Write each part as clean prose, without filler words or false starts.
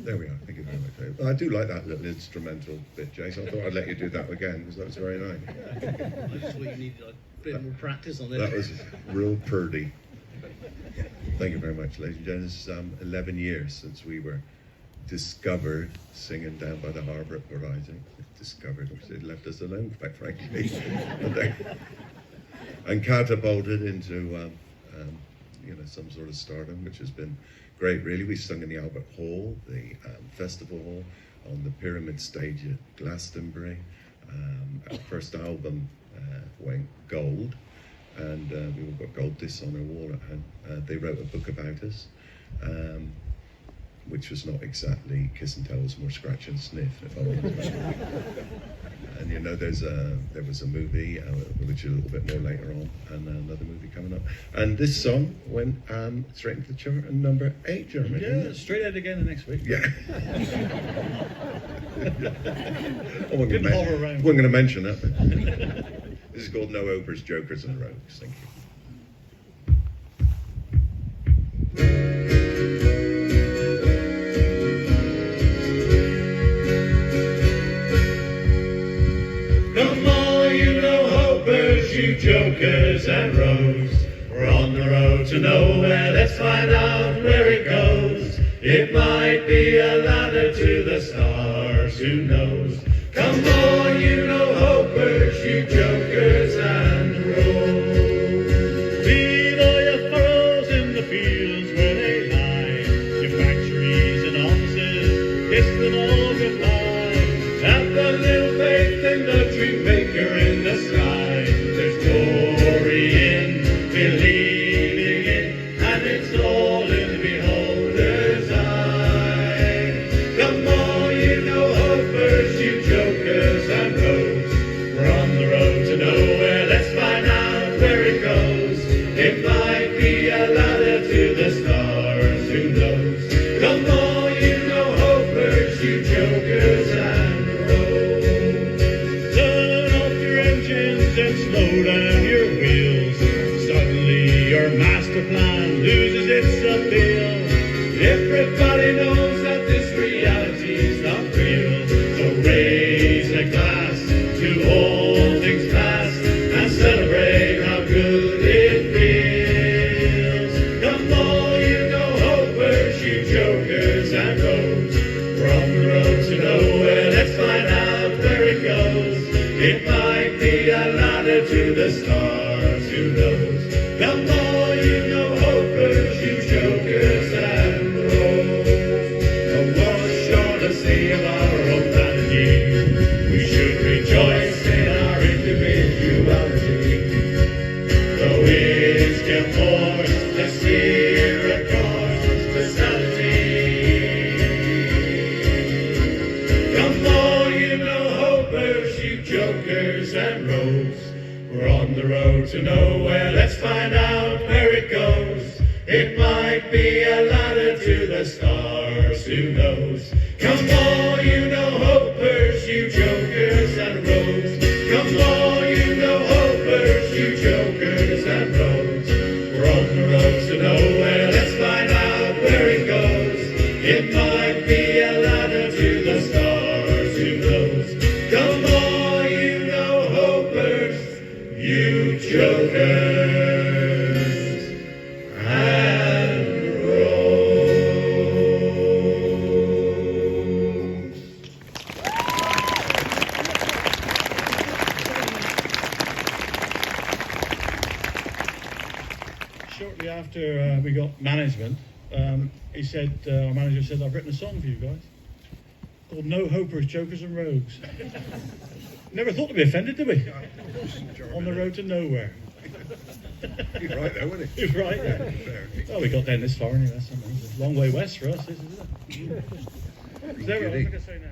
There we are. Thank you very much, Dave. Well, I do like that little instrumental bit, Jason. I thought I'd let you do that again because that was very nice. I just thought you needed a bit more practice on it. That was real purdy. Thank you very much, ladies and gentlemen. It's 11 years since we were discovered singing down by the harbour at Port Isaac. Discovered, obviously, it left us alone, quite frankly, and catapulted into some sort of stardom, which has been great, really. We sung in the Albert Hall, the Festival Hall, on the Pyramid stage at Glastonbury. Our first album went gold, and we all got gold discs on our wall at home. They wrote a book about us, which was not exactly kiss and tell, it was more scratch and sniff, if I'm honest. And there was a movie, which is a little bit more later on, and another movie coming up. And this song went straight into the chart at number 8, Jeremy. Yeah, straight out again the next week. Yeah. I wasn't going to mention that. This is called No Opers, Jokers and Rogues. Thank you. You jokers and rogues, we're on the road to nowhere. Let's find out where it goes. It might be a ladder to the stars, who knows? Come on, you no-hopers, you jokers and rogues. Leave all your furrows in the fields where they lie, your factories and offices, kiss them all goodbye. Have a little faith in the dream maker in the sky. Believing it, and it's all in the beholder's eye. Come on, you no-hopers, you jokers and rogues. We're on the road to nowhere, let's find out where it goes. It might be a ladder to the stars, who knows? Come on, you no-hopers, you jokers and rogues. Turn off your engines and slow down your wheels. Your master plan loses its appeal. Everybody knows that this reality's not real. So raise a glass to all things past and celebrate how good it feels. Come on, you no-hopers, you jokers and rogues. We're on the road to nowhere, let's find out where it goes. It might be a ladder to the stars, who knows? Come on, you no-hopers, you jokers and rogues. Wash on the sea of our own vanity. We should rejoice in our individuality. The winds get forced, the sea records the sanity. Come on, you no-hopers, you jokers and rogues. We're on the road to nowhere, let's find out where it goes. It might be a ladder to the stars, who knows? Come on, you no-hopers, you jokers and rogues. Come on, you no-hopers, you jokers and rogues. We're on the road to nowhere, let's find out where it goes. It might be a ladder to the stars, who knows? Come on, you no-hopers, you jokers and rogues. Shortly after we got management, he said, our manager said, I've written a song for you guys called No Hopers, Jokers and Rogues. Never thought to be offended, did we? On the road to nowhere. He's right there, wasn't he? He's right there. Well, we got down this far anyway. It's a long way west for us, isn't it? There we are. What am I going to say now?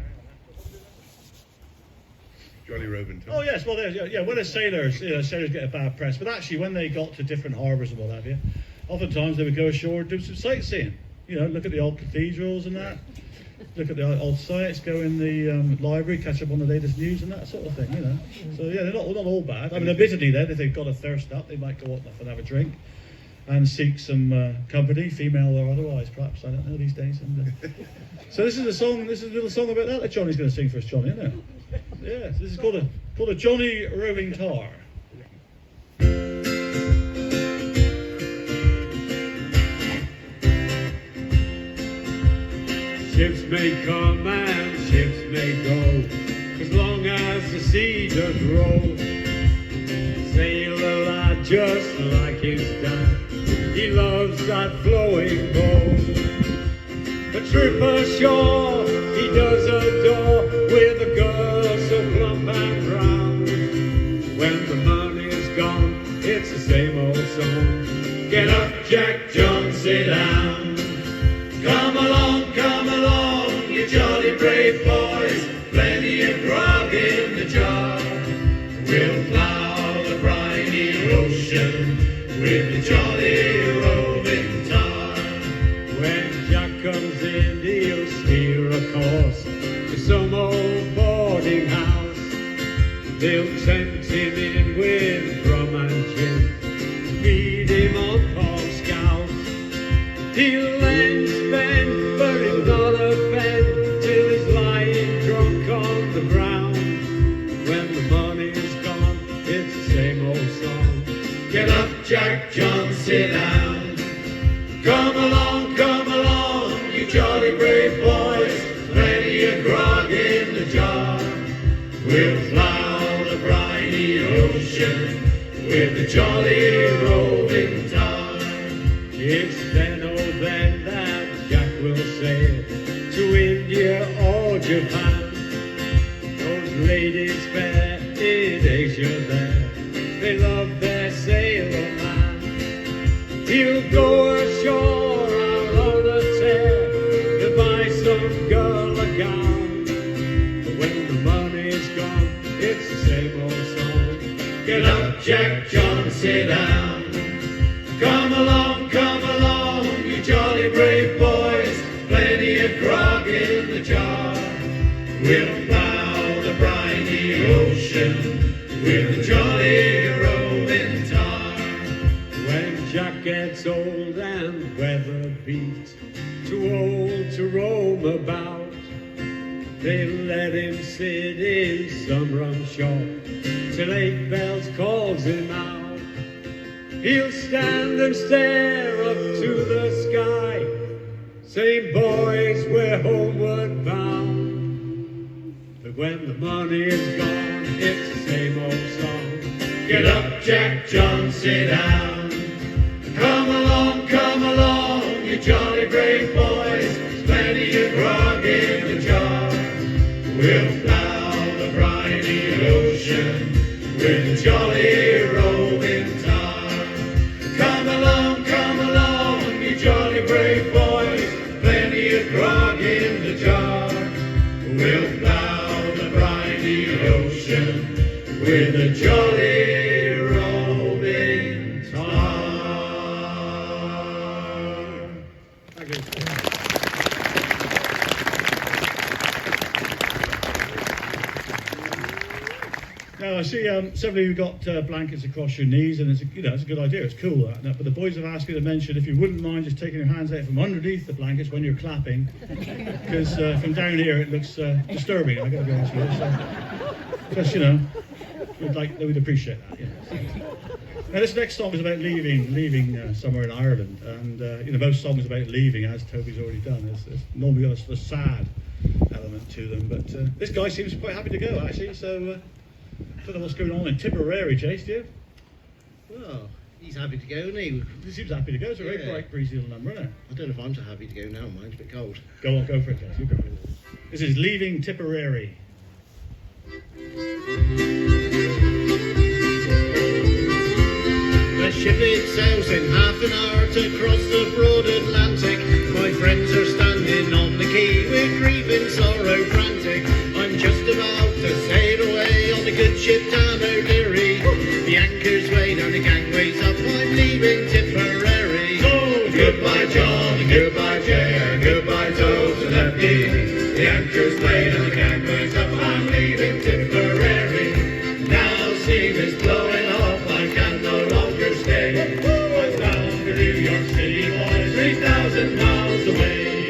Jolly Roving. Oh yes, well there's when the sailors, sailors get a bad press, but actually when they got to different harbours and what have you, oftentimes they would go ashore and do some sightseeing. Look at the old cathedrals and that. Look at the old sites, go in the library, catch up on the latest news and that sort of thing, So yeah, they're not all bad. I mean, admittedly then, if they've got a thirst up, they might go up and have a drink. and seek some company, female or otherwise, perhaps. I don't know these days. And, so this is a song. This is a little song about that Johnny's going to sing for us, Johnny, isn't it? Yeah. This is called a Johnny Roving Tar. Ships may come and ships may go, as long as the sea does roll. Sailor lad just like his dad, he loves that flowing boat. A trip ashore he does adore, with a girl so plump and round. When the money's gone, it's the same old song. Get up, Jack John, sit down. Come along, you jolly brave boys, plenty of grog in the jar. We'll plough the briny ocean with the jolly roving tar. When Jack comes in, he'll steer a course to some old boarding house. They'll tempt him in with rum and gin, feed him on pork scouts. He'll lend spend, but he'll not offend, till he's lying drunk on the ground. When the money's gone, it's the same old song. Get up, Jack John, sit down. Come along, you jolly brave boys, plenty of grog in the jar. We'll plough the briny ocean with the jolly roving tar. It's then, oh then, that Jack will sail to India or Japan. Those ladies fair in Asia there, they love their sailor man. He'll go ashore out on a tear to buy some girl a gown. But when the money's gone, it's the same old song. Get up, Jack John, sit down. Come along, you jolly brave boys, plenty of grog in the jar. We'll plough the briny ocean with the jolly roving tar. When Jack gets old and weather beat, too old to roam about, they let him sit in some rum shop till 8 bells calls him out. He'll stand and stare up to the sky, saying, boys, we're homeward bound. But when the money is gone, it's the same old song. Get up, Jack John, sit down. Come along, you jolly brave boys, plenty of grog in the jar. We'll plough the briny ocean with the jolly roving tar. Come along, you jolly brave boys, plenty of grog in the jar. We'll plough the briny ocean with the jolly roving tar. Now I see several of you got blankets across your knees, and it's a good idea. It's cool that. But the boys have asked me to mention if you wouldn't mind just taking your hands out from underneath the blankets when you're clapping, because from down here it looks disturbing. I got to be honest with you. So, just we'd appreciate that. Now this next song is about leaving somewhere in Ireland, and most songs about leaving, as Toby's already done, there's normally got a sad element to them. But this guy seems quite happy to go actually. So. I don't know what's going on in Tipperary, Chase, do you? Well, he's happy to go, isn't he? He seems happy to go. It's a very bright, breezy little number, isn't it? I don't know if I'm so happy to go now. Mine's a bit cold. Go on, go for it, Chase. You go. This is Leaving Tipperary. The ship it sails in half an hour to cross the broad Atlantic. My friends are standing on the quay with grief and sorrow frantic. I'm just about to sail away on the good ship down O'Leary. The anchor's weighed and the gangway's up. I'm leaving Tipperary. So goodbye John and goodbye Jay and goodbye Toes and Lefty. The anchor's weighed and the gangway's up. I'm leaving Tipperary. Now steam is blowing off. I can no longer stay. I'm bound to City, boys, 3,000 miles away.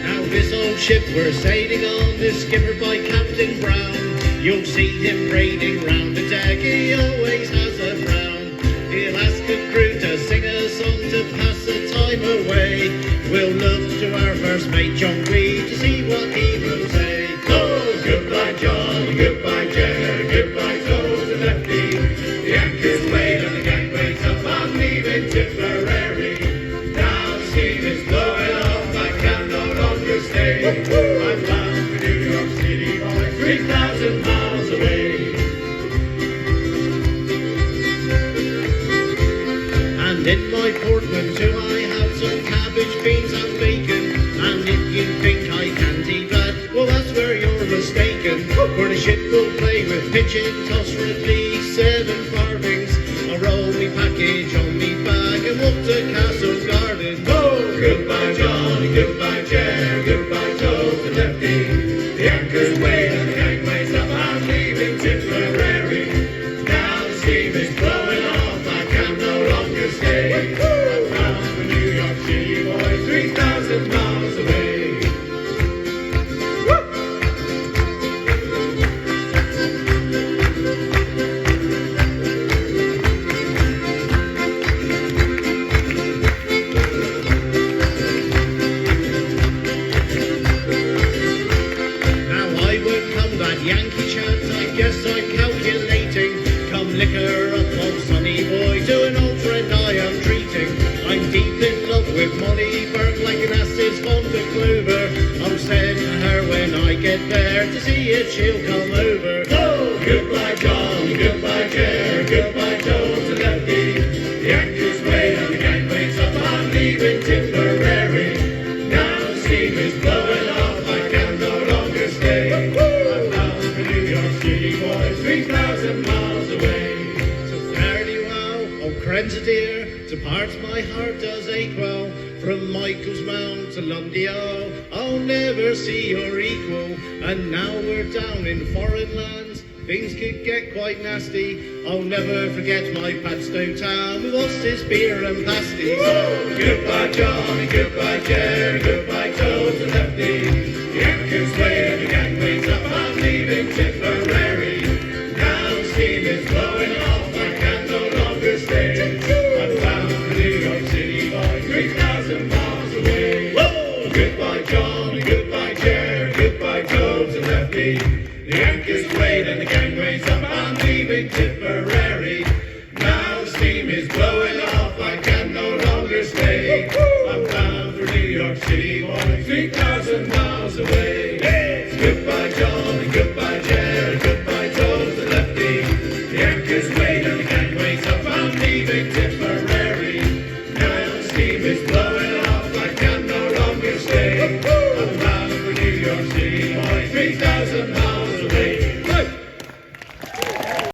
Now this old ship we're sailing on is skippered by Captain Brown. You'll see him braiding round the deck, he always has a frown. He'll ask the crew to sing a song to pass the time away. We'll look to our first mate John Reed to see what he will say. Oh, goodbye John, goodbye Jer, goodbye Toes and Lefty. The anchor's weighed and the gangway's up, I'm leaving Tipperary. Now the steam is blowing off, I can no longer stay. I'm bound for New York City, boys, 3,000 miles away. And in my portmanteau I have some cabbage, beans and bacon. And if you think I can't eat that, well that's where you're mistaken. For the ship will play with pitch and toss for at least 7 farthings. I'll roll me package on me bag and walk to Castle Garden. Oh, goodbye John, goodbye Jer, goodbye Toes and Lefty. The anchor's weighed and the gangway's up, I'm leaving Tipperary. Now the steam is blowing off, I can no longer stay. I'm bound for New York City, boys, 3,000 miles away. Yankee chat, I guess I'm calculating. Come liquor up, old sunny boy, to an old friend I am treating. I'm deep in love with Molly Burke, like an ass's fond of clover. I'm saying to her when I get there to see if she'll come over. Oh, goodbye John, goodbye Jer, goodbye Toes and Lefty. The anchor's weighed and the gangway's up, I'm leaving Tipperary. Now the steam is blowing off, I can no longer stay. New York City, boys, 3,000 miles away. So fare thee well, oh Crenza dear, to part my heart does ache well. From Michael's Mount to Lundio, I'll never see your equal. And now we're down in foreign lands, things could get quite nasty. I'll never forget my Padstow town with Oss's beer and pasties. Oh, goodbye John, goodbye Jer, goodbye Toes and Lefty. The anchor's weighed and the gangway's up, I'm leaving Tipperary. Now the steam is blowing off, I can no longer stay. I'm bound for New York City, boys, 3,000 miles away. Whoa! Goodbye John, goodbye Jer, goodbye Toes and Lefty. The anchor's weighed and the gangway's up, I'm leaving Tipperary. Now the steam is blowing off, I can no longer stay. I'm bound for New York City, boys, 3,000 miles away. Yes. Goodbye John, goodbye Jer, goodbye Toes and Lefty. The anchor's weighed and the gangway's up, I'm leaving Tipperary. Now the steam is blowing off, I can no longer stay. I'm bound for New York City, boys, 3,000 miles away.